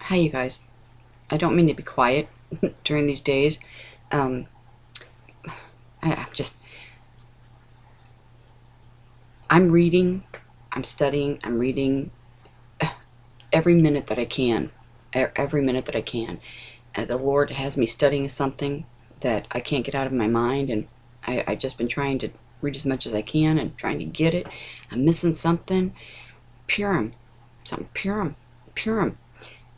Hi, you guys. I don't mean to be quiet during these days. Um, I'm reading, I'm studying, I'm reading every minute that I can. Every minute that I can. The Lord has me studying something that I can't get out of my mind, and I've just been trying to read as much as I can and trying to get it. I'm missing something. Purim. Something Purim. Purim.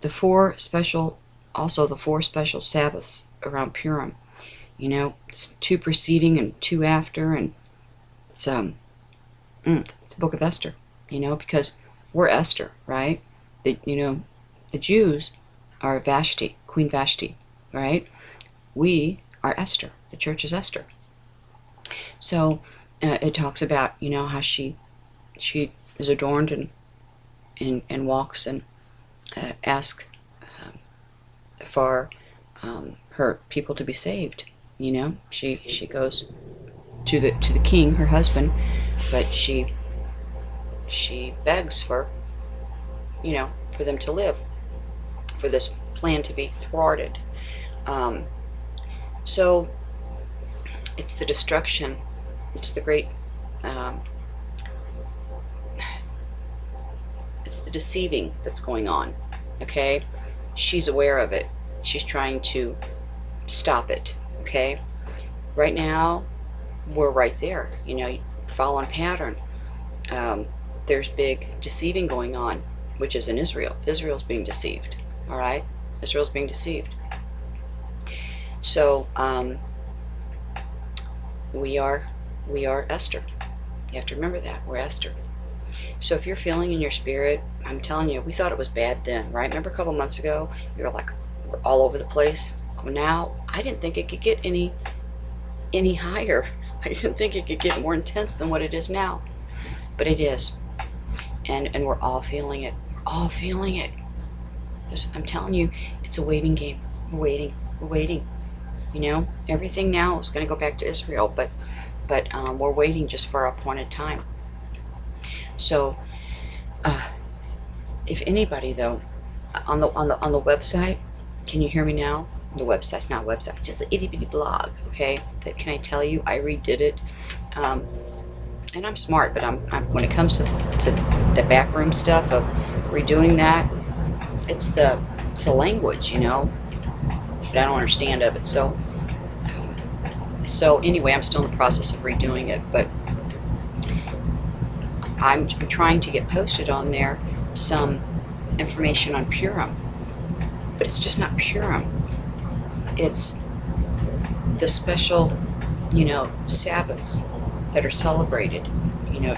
The four special Sabbaths around Purim. It's two preceding and two after, and it's it's the book of Esther. Because we're Esther, right? The Jews are Vashti, Queen Vashti, right? We are Esther. The church is Esther. So it talks about how she is adorned and walks and asks for her people to be saved. She goes to the king, her husband, but she begs for for them to live, for this plan to be thwarted. So it's the destruction. It's the great. It's the deceiving that's going on. Okay, she's aware of it. She's trying to stop it. Okay, right now we're right there. Following pattern. There's big deceiving going on, which is in Israel. Israel's being deceived. All right, Israel's being deceived. So we are Esther. You have to remember that we're Esther. So if you're feeling in your spirit, I'm telling you, we thought it was bad then, right? Remember a couple months ago, you were like, we're all over the place. Now, I didn't think it could get any higher. I didn't think it could get more intense than what it is now. But it is. And we're all feeling it. We're all feeling it. I'm telling you, it's a waiting game. We're waiting. We're waiting. Everything now is going to go back to Israel, but we're waiting just for our appointed time. So, if anybody though, on the website, can you hear me now? The website's not a website, just an itty bitty blog. Okay, that can I tell you? I redid it, and I'm smart, but I'm when it comes to the backroom stuff of redoing that, it's the language, but I don't understand of it. So anyway, I'm still in the process of redoing it, but I'm trying to get posted on there some information on Purim, but it's just not Purim. It's the special, Sabbaths that are celebrated,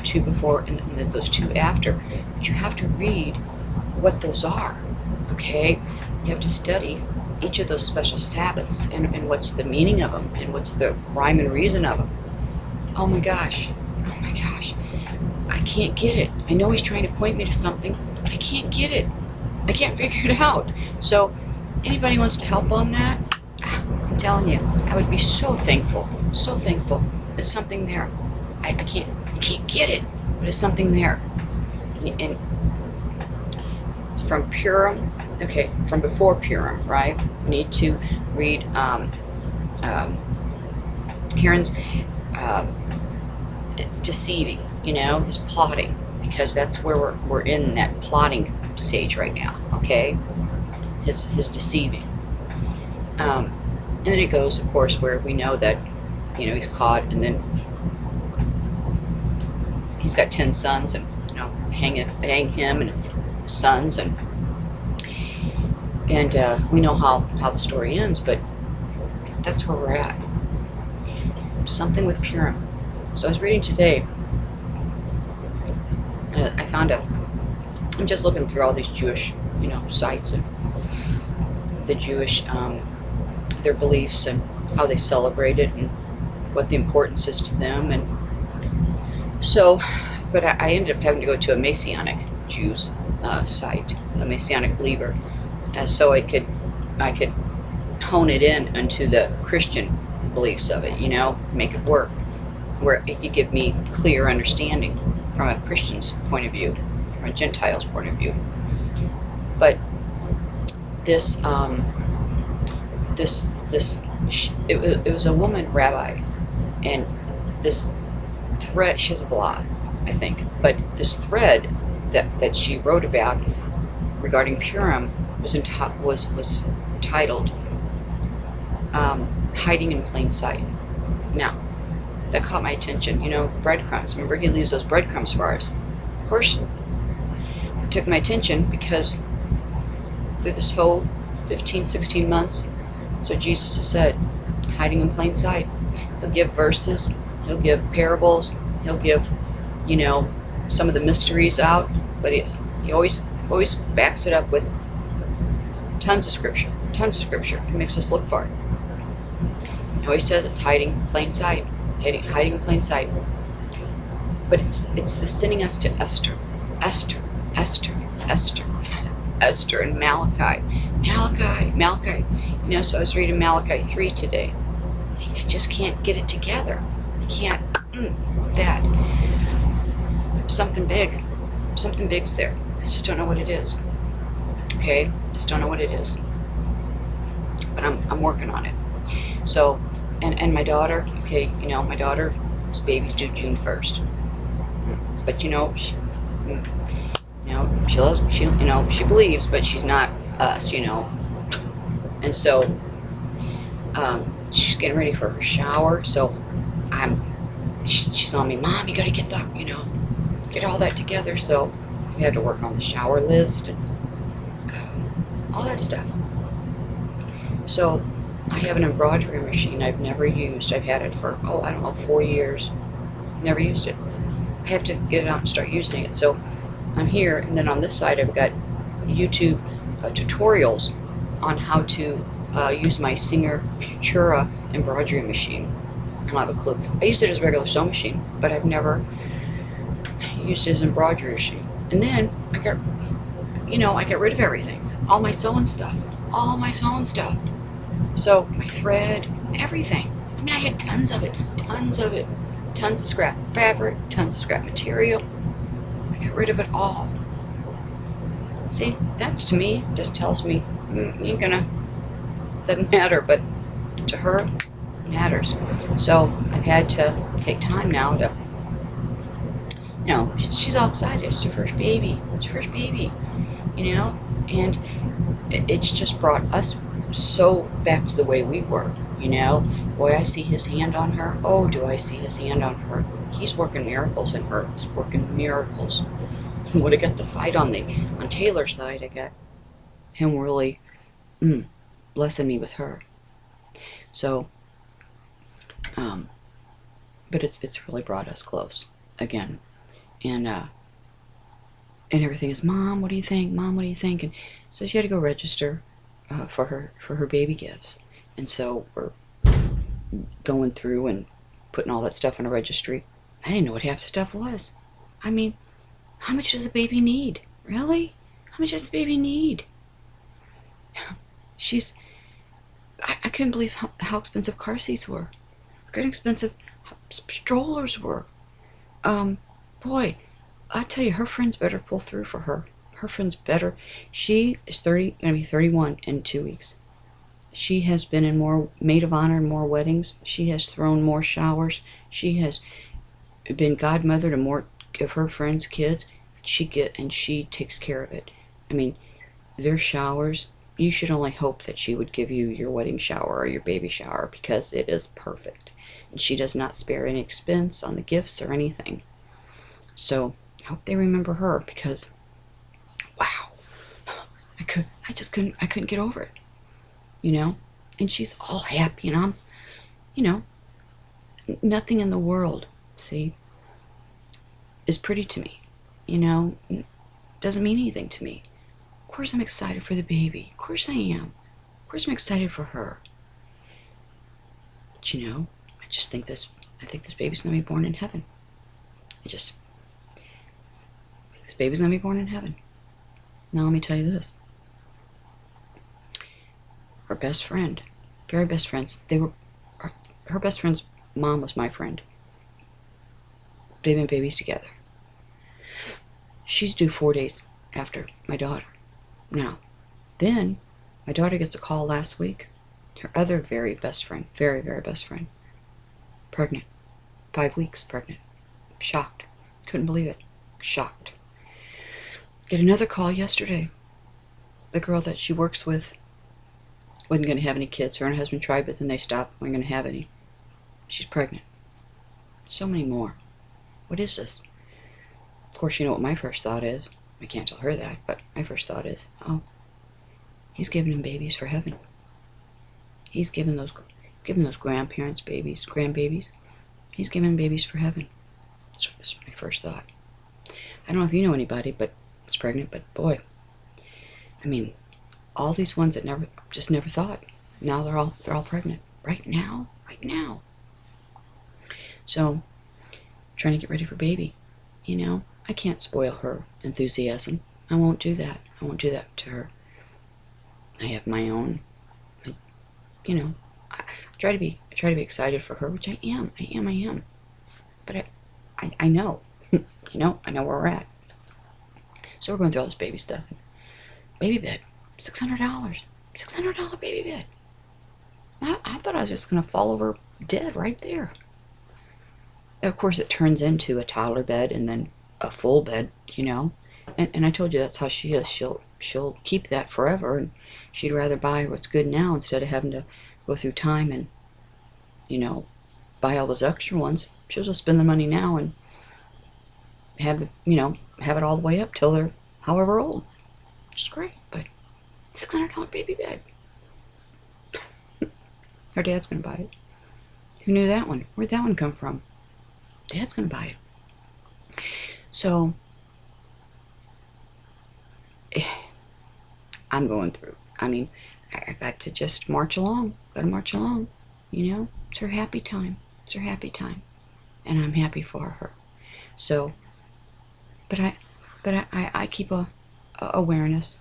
two before and then those two after. But you have to read what those are, okay? You have to study each of those special Sabbaths and what's the meaning of them and what's the rhyme and reason of them. Oh my gosh. I can't get it. I know he's trying to point me to something, but I can't get it. I can't figure it out. So anybody wants to help on that, I'm telling you, I would be so thankful. So thankful. It's something there. I can't get it, but it's something there. And from Purim, okay, from before Purim, right? We need to read Haman's deceiving, his plotting, because that's where we're in that plotting stage right now, okay? His deceiving. And then it goes, of course, where we know that, he's caught, and then he's got 10 sons, and, hang him and his sons, and we know how the story ends, but that's where we're at. Something with Purim. So I was reading today, and I found I'm just looking through all these Jewish, sites and the Jewish, their beliefs and how they celebrate it and what the importance is to them. And so, but I ended up having to go to a Messianic Jews site, a Messianic believer, so I could hone it in into the Christian beliefs of it, make it work, where it could give me clear understanding from a Christian's point of view, from a Gentile's point of view. But this it was a woman rabbi, and this thread, she has a blog, I think, but this thread that she wrote about regarding Purim was titled "Hiding in Plain Sight." Now, that caught my attention. You know, breadcrumbs. Remember, he leaves those breadcrumbs for us. Of course, it took my attention because through this whole 15, 16 months, so Jesus has said, hiding in plain sight. He'll give verses, he'll give parables, he'll give, you know, some of the mysteries out, but he always backs it up with tons of scripture, tons of scripture. He makes us look for it. He always says it's hiding in plain sight, hiding in plain sight. But it's sending us to Esther, Esther, Esther, Esther, Esther, and Malachi. Malachi. You know, so I was reading Malachi 3 today. I just can't get it together. I can't. That. Something big's there. I just don't know what it is. Okay? Just don't know what it is. But I'm working on it. So, and my daughter, okay, you know, my daughter's baby's due June 1st. But you know, she loves, she believes, but she's not us, you know. And so she's getting ready for her shower. So she's on me, Mom, you gotta get that, you know, get all that together. So we had to work on the shower list and all that stuff. So I have an embroidery machine I've never used. I've had it for, 4 years. Never used it. I have to get it out and start using it. So I'm here, and then on this side I've got YouTube tutorials on how to use my Singer Futura embroidery machine. I don't have a clue. I used it as a regular sewing machine, but I've never used it as an embroidery machine. And then I got rid of everything. All my sewing stuff. So my thread, everything. I mean, I had tons of it. Tons of scrap fabric, tons of scrap material. I got rid of it all. See, that to me just tells me, doesn't matter, but to her, it matters. So I've had to take time now to, you know, she's all excited. It's her first baby. You know, and it's just brought us so back to the way we were, you know. Boy, I see his hand on her. Oh, do I see his hand on her. He's working miracles in her. He's working miracles. Would have got the fight on Taylor's side. I got him really blessing me with her. So, but it's really brought us close again. And everything is, Mom, what do you think? Mom, what do you think? And so she had to go register for her baby gifts. And so we're going through and putting all that stuff in a registry. I didn't know what half the stuff was. I mean, how much does a baby need? Really? How much does the baby need? I couldn't believe how expensive car seats were. How expensive strollers were. Boy, I tell you, her friends better pull through for her. Her friends better. She is going to be 31 in 2 weeks. She has been in more maid of honor and more weddings. She has thrown more showers. She has been godmother to more of her friends' kids. She takes care of it. I mean, their showers, you should only hope that she would give you your wedding shower or your baby shower, because it is perfect. And she does not spare any expense on the gifts or anything. So I hope they remember her, because wow, I couldn't get over it, you know. And she's all happy, and I'm, you know, nothing in the world, see, is pretty to me, you know. Doesn't mean anything to me. Of course I'm excited for the baby. Of course I am. Of course I'm excited for her. But you know, I think this baby's gonna be born in heaven. This baby's gonna be born in heaven. Now let me tell you this. Her best friend, very best friends, her best friend's mom was my friend. They've been babies together. She's due 4 days after my daughter. Now, then My daughter gets a call last week. Her other very best friend, very, very best friend, pregnant. 5 weeks pregnant. Shocked. Couldn't believe it. Shocked. Get another call yesterday. The girl that she works with wasn't going to have any kids. Her and her husband tried, but then they stopped. Weren't going to have any. She's pregnant. So many more. What is this? Of course, you know what my first thought is. I can't tell her that, but my first thought is, oh, he's giving them babies for heaven. He's giving those grandparents babies, grandbabies. He's giving babies for heaven. That's my first thought. I don't know if you know anybody, but it's pregnant. But boy, I mean, all these ones that never thought. Now they're all pregnant. Right now. So, trying to get ready for baby. You know, I can't spoil her enthusiasm. I won't do that. I won't do that to her. I have my own. I try to be excited for her, which I am. But I know, I know where we're at. So we're going through all this baby stuff. Baby bed, $600. $600 baby bed. I thought I was just going to fall over dead right there. Of course, it turns into a toddler bed and then a full bed, And I told you that's how she is. She'll keep that forever, and she'd rather buy what's good now instead of having to go through time and, buy all those extra ones. She'll just spend the money now and have it all the way up till they're however old. Which is great, but $600 baby bed. Her dad's gonna buy it. Who knew that one? Where'd that one come from? Dad's gonna buy it. So I'm going through. I mean, I got to just march along. Gotta march along. It's her happy time. It's her happy time, and I'm happy for her. So, but I keep a awareness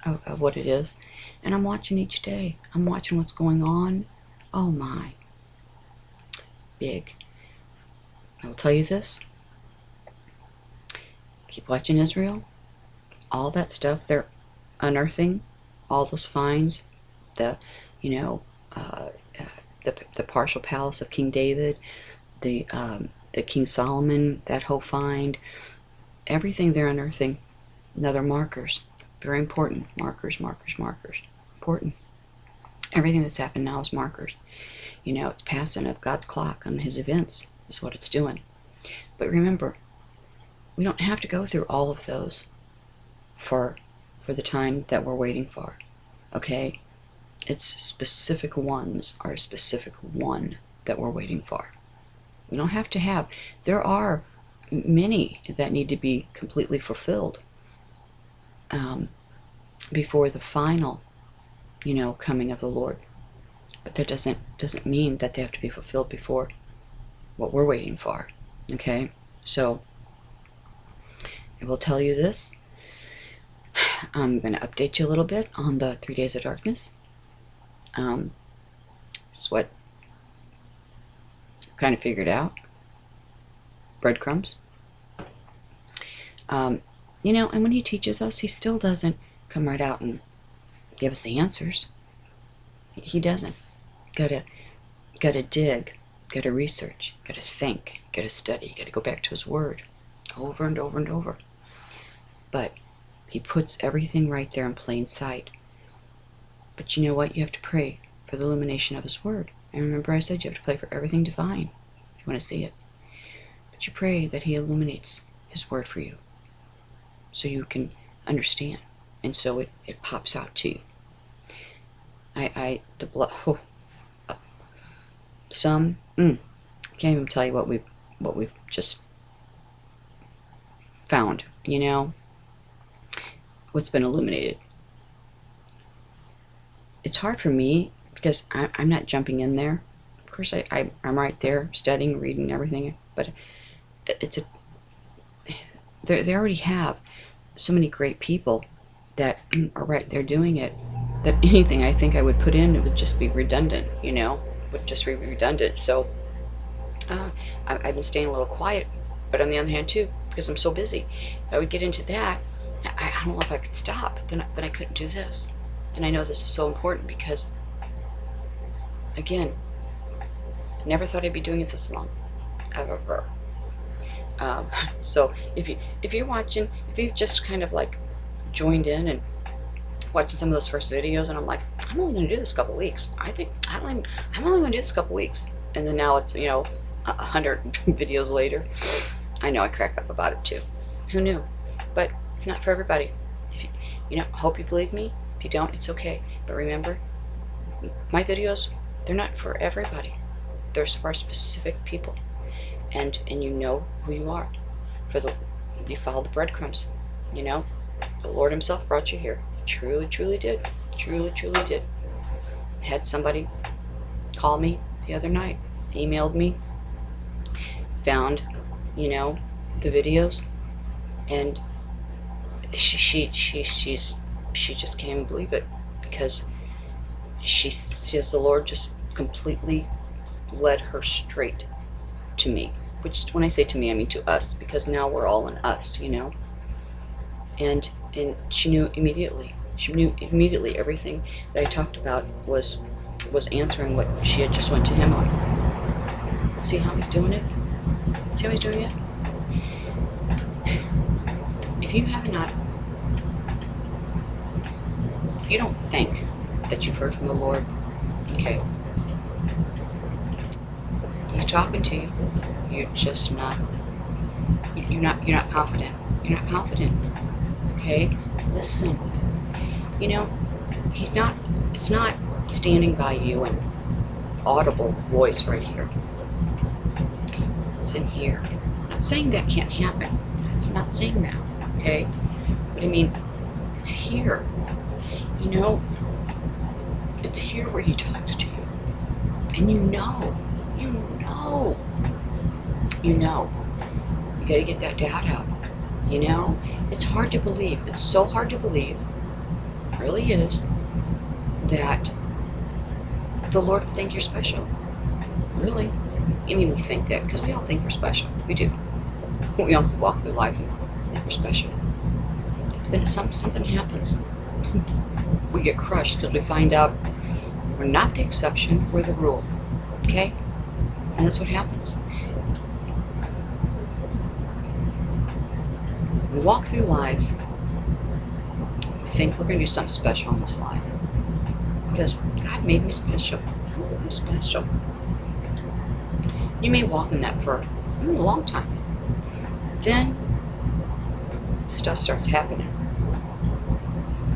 of what it is, and I'm watching each day. I'm watching what's going on. Oh my, big. I will tell you this. Keep watching Israel. All that stuff they're unearthing, all those finds, the partial palace of King David, the King Solomon, that whole find, everything they're unearthing. Another markers, very important. Markers. Important. Everything that's happened now is markers. It's passing of God's clock on His events is what it's doing. But remember, we don't have to go through all of those for the time that we're waiting for. Okay? It's specific ones are a specific one that we're waiting for. We don't have to have. There are many that need to be completely fulfilled before the final, coming of the Lord. But that doesn't mean that they have to be fulfilled before what we're waiting for. Okay? So I will tell you this. I'm going to update you a little bit on the 3 days of darkness. This is what kind of figured out. Breadcrumbs. And when He teaches us, He still doesn't come right out and give us the answers. He doesn't. Gotta dig, gotta research, gotta think, gotta study, gotta go back to His Word over and over and over. But He puts everything right there in plain sight. But you know what? You have to pray for the illumination of His Word. And remember I said you have to pray for everything divine if you want to see it. But you pray that He illuminates His Word for you so you can understand. And so it pops out to you. Some, I can't even tell you what we've just found, what's been illuminated. It's hard for me because I'm not jumping in there. Of course, I'm right there studying, reading everything, but they already have so many great people that are right there doing it, that anything I think I would put in, it would just be redundant, would just be redundant. So I've been staying a little quiet, but on the other hand too, because I'm so busy, if I would get into that, I don't know if I could stop, then I couldn't do this. And I know this is so important because, again, I never thought I'd be doing it this long, ever. So if you're watching, if you've just kind of like joined in and watching some of those first videos, and I'm like, I'm only going to do this a couple weeks. I'm only going to do this a couple weeks, and then now it's 100 videos later. I know I crack up about it too. Who knew? But it's not for everybody. If you hope you believe me. If you don't, it's okay. But remember, my videos, they're not for everybody. They're for specific people, and you know who you are. You follow the breadcrumbs. The Lord Himself brought you here. Truly, truly did. Truly, truly did. Had somebody call me the other night, emailed me, found, the videos, and she just can't even believe it, because she says the Lord just completely led her straight to me. Which, when I say to me, I mean to us, because now we're all in us, And she knew immediately. She knew immediately everything that I talked about was answering what she had just went to Him on. See how He's doing it? See how He's doing it? If you don't think that you've heard from the Lord, okay, He's talking to you. You're just not. You're not confident. You're not confident. Okay, listen. He's not. It's not standing by you and audible voice right here. It's in here. I'm not saying that can't happen. It's not saying that. Okay, but I mean, it's here. It's here where He talks to you, and you got to get that doubt out. It's hard to believe. It's so hard to believe. It really is, that the Lord would think you're special. Really. I mean, we think that because we all think we're special. We do. We all walk through life and think we're special. But then something happens. We get crushed because we find out we're not the exception, we're the rule. Okay? And that's what happens. We walk through life, we think we're going to do something special in this life. Because God made me special. I'm special. You may walk in that for a long time. Then stuff starts happening.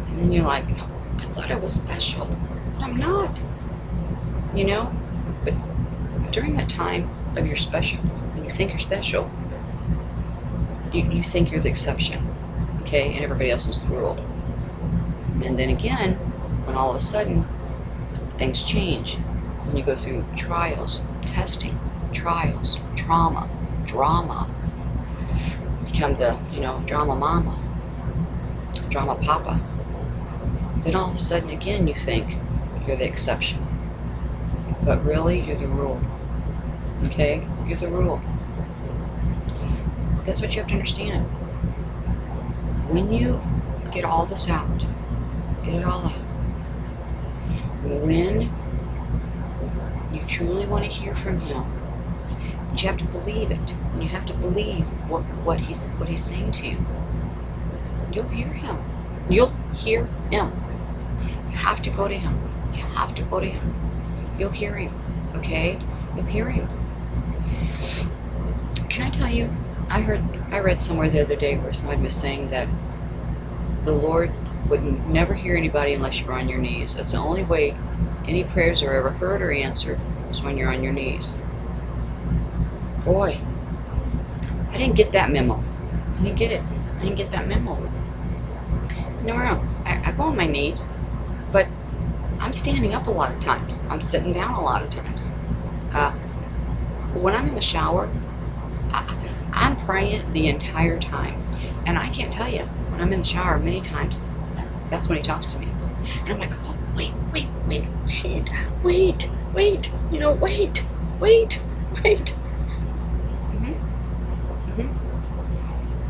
And then you're like, I thought I was special. But I'm not. But during that time of your special, when you think you're special, you think you're the exception, okay, and everybody else is the rule. And then again, when all of a sudden things change, and you go through trials, testing, trials, trauma, drama, become the, drama mama, drama papa, then all of a sudden again you think you're the exception. But really, you're the rule. Okay? You're the rule. That's what you have to understand. When you get all this out, get it all out, when you truly want to hear from Him, but you have to believe it, and you have to believe what He's saying to you, you'll hear Him. You'll hear Him. You have to go to Him. You have to go to Him. You'll hear Him. Okay? You'll hear Him. Can I tell you, I read somewhere the other day where somebody was saying that the Lord would never hear anybody unless you're on your knees. That's the only way any prayers are ever heard or answered, is when you're on your knees. Boy, I didn't get that memo. I didn't get it. I didn't get that memo. No, I go on my knees, but I'm standing up a lot of times. I'm sitting down a lot of times. When I'm in the shower, I'm praying the entire time. And I can't tell you, when I'm in the shower many times, that's when He talks to me. And I'm like, oh, wait. Wait.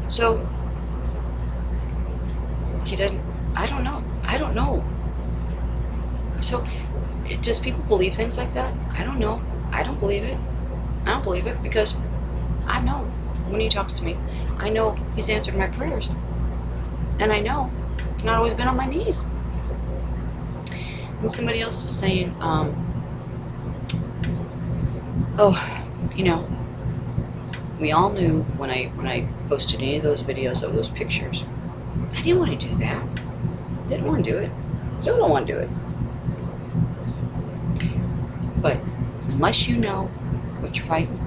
So, He didn't, I don't know So, does people believe things like that? I don't know. I don't believe it. I don't believe it because I know when he talks to me, I know he's answered my prayers. And I know I've not always been on my knees. And somebody else was saying, oh, you know, we all knew when I posted any of those videos of those pictures, I didn't want to do that. Didn't want to do it. Still don't want to do it. But unless you know what you're fighting,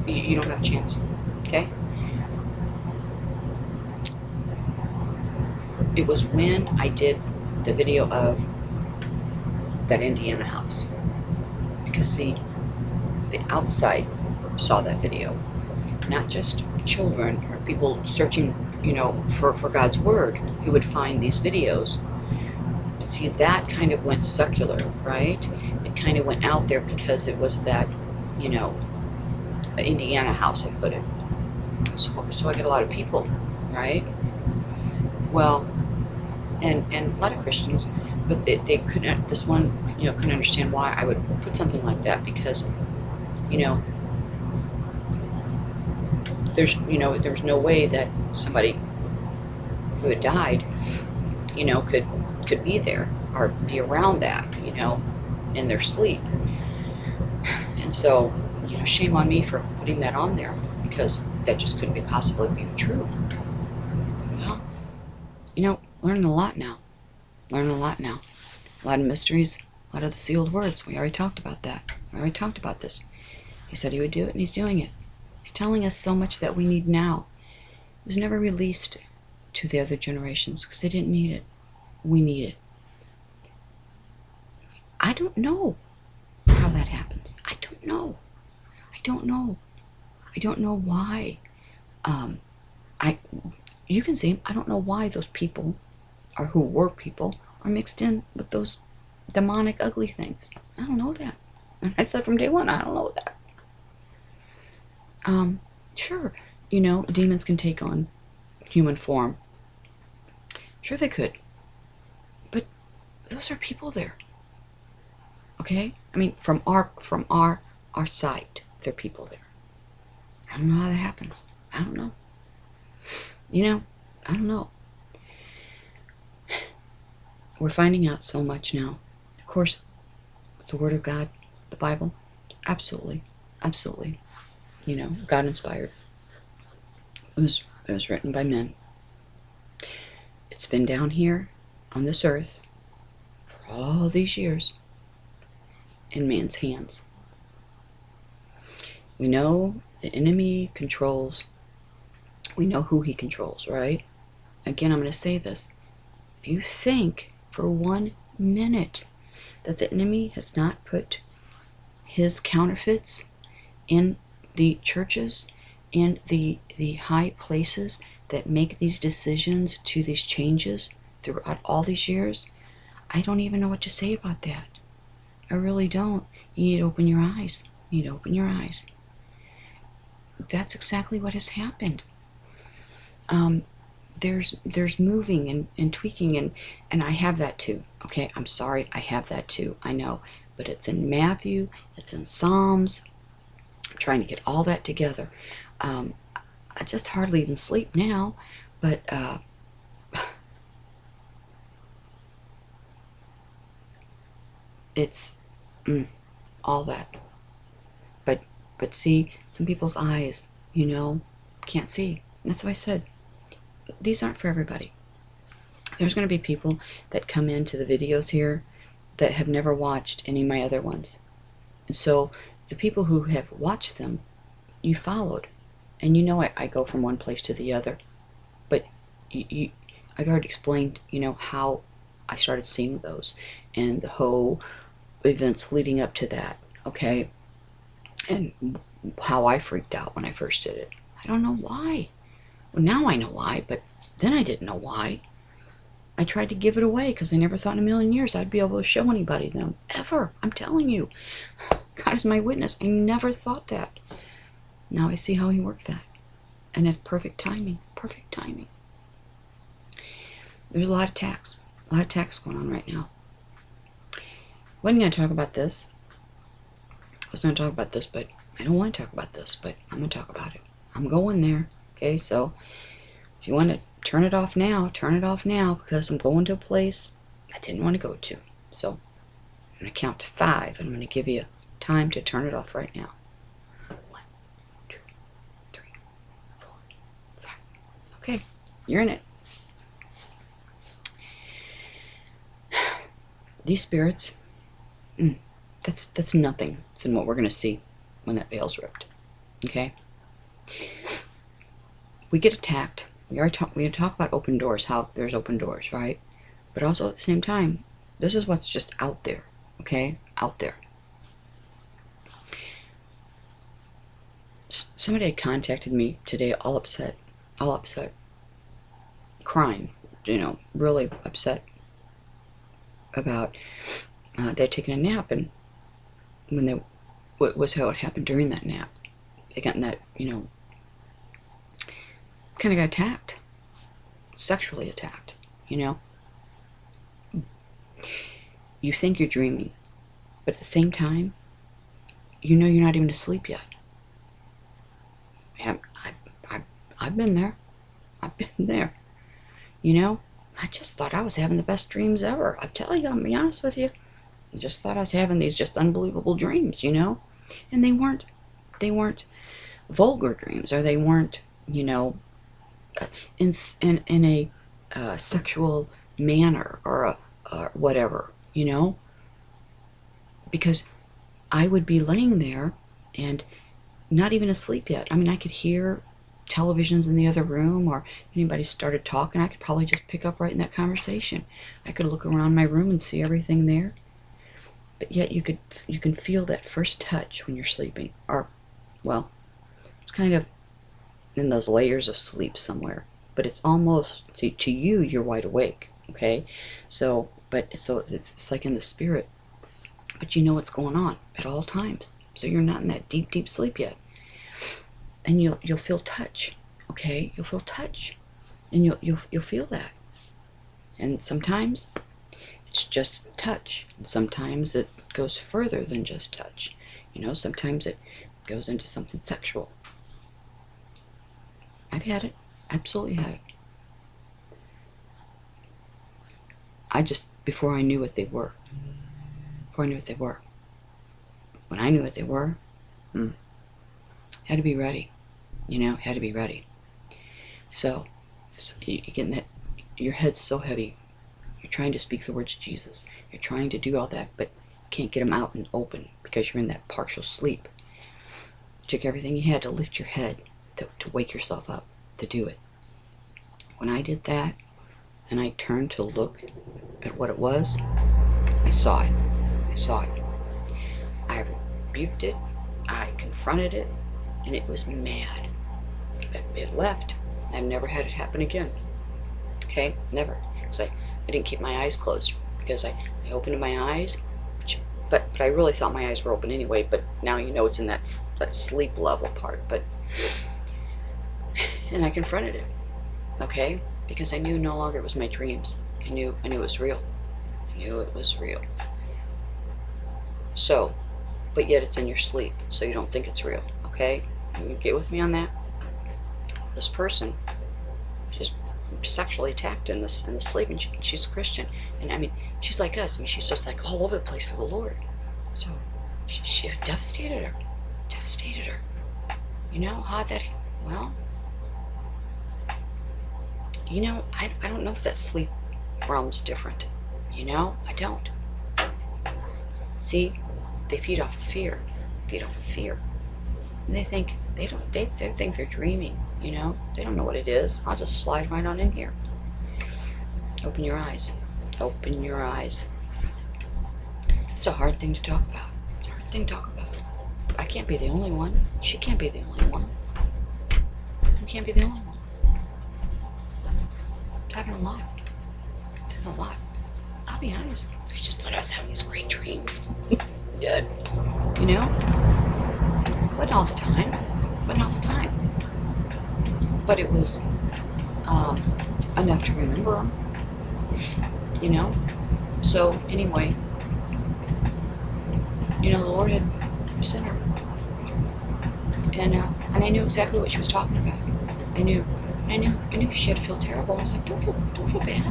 you don't have a chance. Okay? It was when I did the video of that Indiana house. Because see, the outside saw that video. Not just children or people searching, for God's word who would find these videos. But see, that kind of went secular, right? It kind of went out there because it was that, Indiana house, I put it. So I get a lot of people, right? Well, and a lot of Christians, but they couldn't, this one, couldn't understand why I would put something like that because, there's no way that somebody who had died, could be there or be around that, in their sleep. And so, shame on me for putting that on there because that just couldn't be possibly be true. Well, learning a lot now. Learning a lot now. A lot of mysteries, a lot of the sealed words. We already talked about that. We already talked about this. He said he would do it, and he's doing it. He's telling us so much that we need now. It was never released to the other generations because they didn't need it. We need it. I don't know how that happens. I don't know. I don't know. I don't know why. You can see, I don't know why those people, or who were people, are mixed in with those demonic, ugly things. I don't know that. And I said from day one, I don't know that. Sure, demons can take on human form. Sure they could. But those are people there. Okay? I mean, from our sight, there are people there. I don't know how that happens. I don't know. I don't know. We're finding out so much now. Of course, the Word of God, the Bible, absolutely, God inspired. It was written by men. It's been down here on this earth for all these years in man's hands. We know the enemy controls. We know who he controls, right? Again, I'm going to say this. If you think for 1 minute that the enemy has not put his counterfeits in the churches, in the high places that make these decisions to these changes throughout all these years, I don't even know what to say about that. I really don't. You need to open your eyes. You need to open your eyes. That's exactly what has happened. There's moving and tweaking and I have that too. Okay, I'm sorry, I have that too. I know, but it's in Matthew, it's in Psalms. I'm trying to get all that together. I just hardly even sleep now, but it's all that. But see, some people's eyes, can't see. That's why I said these aren't for everybody. There's going to be people that come into the videos here that have never watched any of my other ones. And so the people who have watched them, you followed. And I go from one place to the other. But I've already explained, how I started seeing those and the whole events leading up to that, okay? And how I freaked out when I first did it. I don't know why. Well, now I know why, but then I didn't know why. I tried to give it away because I never thought in a million years I'd be able to show anybody them. Ever. I'm telling you. God is my witness. I never thought that. Now I see how he worked that. And at perfect timing. Perfect timing. There's a lot of attacks. A lot of attacks going on right now. Wasn't going to talk about this. I was going to talk about this, but I don't want to talk about this, but I'm going to talk about it. I'm going there. Okay, so if you want to turn it off now, turn it off now, because I'm going to a place I didn't want to go to. So I'm going to count to 5, and I'm going to give you time to turn it off right now. 1, 2, 3, 4, 5. Okay, you're in it. These spirits, that's nothing than what we're going to see when that veil's ripped. Okay? We get attacked. We talk about open doors, how there's open doors, right? But also at the same time, this is what's just out there. Okay? Out there. Somebody had contacted me today, all upset, crying, really upset about they'd taken a nap, and when what was how it happened during that nap, they got in that, kind of got attacked, sexually attacked, You think you're dreaming, but at the same time, you're not even asleep yet. I've been there. I've been there. I just thought I was having the best dreams ever. I tell you, I'll be honest with you. I just thought I was having these just unbelievable dreams, And they weren't vulgar dreams, or they weren't, in a sexual manner, or whatever, because I would be laying there and not even asleep yet. I mean, I could hear televisions in the other room, or anybody started talking, I could probably just pick up right in that conversation. I could look around my room and see everything there. But yet you can feel that first touch when you're sleeping, or, well, it's kind of in those layers of sleep somewhere, but it's almost to you, you're wide awake. Okay, so it's like in the spirit, but you know what's going on at all times, so you're not in that deep sleep yet. And you'll feel touch, okay? You'll feel touch, and you'll feel that. And sometimes it's just touch, and sometimes it goes further than just touch. Sometimes it goes into something sexual. I've had it, absolutely had it. Before I knew what they were. When I knew what they were, had to be ready. Had to be ready. So you get that, your head's so heavy, you're trying to speak the words of Jesus. You're trying to do all that, but you can't get them out and open because you're in that partial sleep. You took everything you had to lift your head, to wake yourself up, to do it. When I did that, and I turned to look at what it was, I saw it. I rebuked it, I confronted it, and it was mad. It left. I've never had it happen again. Okay? Never. Because I didn't keep my eyes closed. Because I opened my eyes, but I really thought my eyes were open anyway, but now it's in that sleep level part. And I confronted it. Okay? Because I knew no longer it was my dreams. I knew it was real. I knew it was real. So, but yet it's in your sleep, so you don't think it's real. Okay? You get with me on that? This person, she's sexually attacked in the sleep, and she's a Christian. And I mean, she's like us. I mean, she's just like all over the place for the Lord. So she devastated her. How that, well, I don't know if that sleep realm's different. I don't. See, they feed off of fear. And they think they think they're dreaming. They don't know what it is. I'll just slide right on in here. Open your eyes. It's a hard thing to talk about. I can't be the only one. She can't be the only one. You can't be the only one. It's having a lot. I'll be honest. I just thought I was having these great dreams. Dead. But all the time. But it was enough to remember them. you know? So anyway, the Lord had sent her. And I knew exactly what she was talking about. I knew she had to feel terrible. I was like, don't feel bad.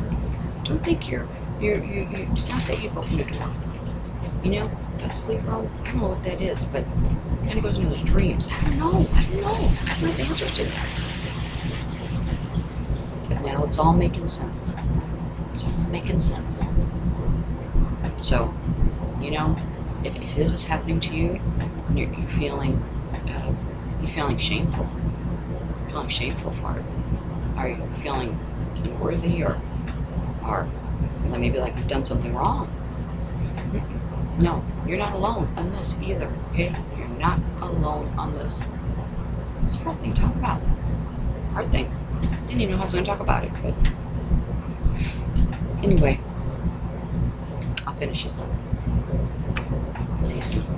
Don't think you're it's not that you've opened a door. That sleep room, I don't know what that is, but it kind of goes into those dreams. I don't know. I don't have answers to that. But now it's all making sense. It's all making sense. So, if this is happening to you, and you're feeling shameful, for it, are you feeling unworthy, or maybe like you've done something wrong? No, you're not alone on this either, okay? You're not alone on this. It's a hard thing to talk about. Hard thing. I didn't even know how I was going to talk about it, but anyway, I'll finish this up. See you soon.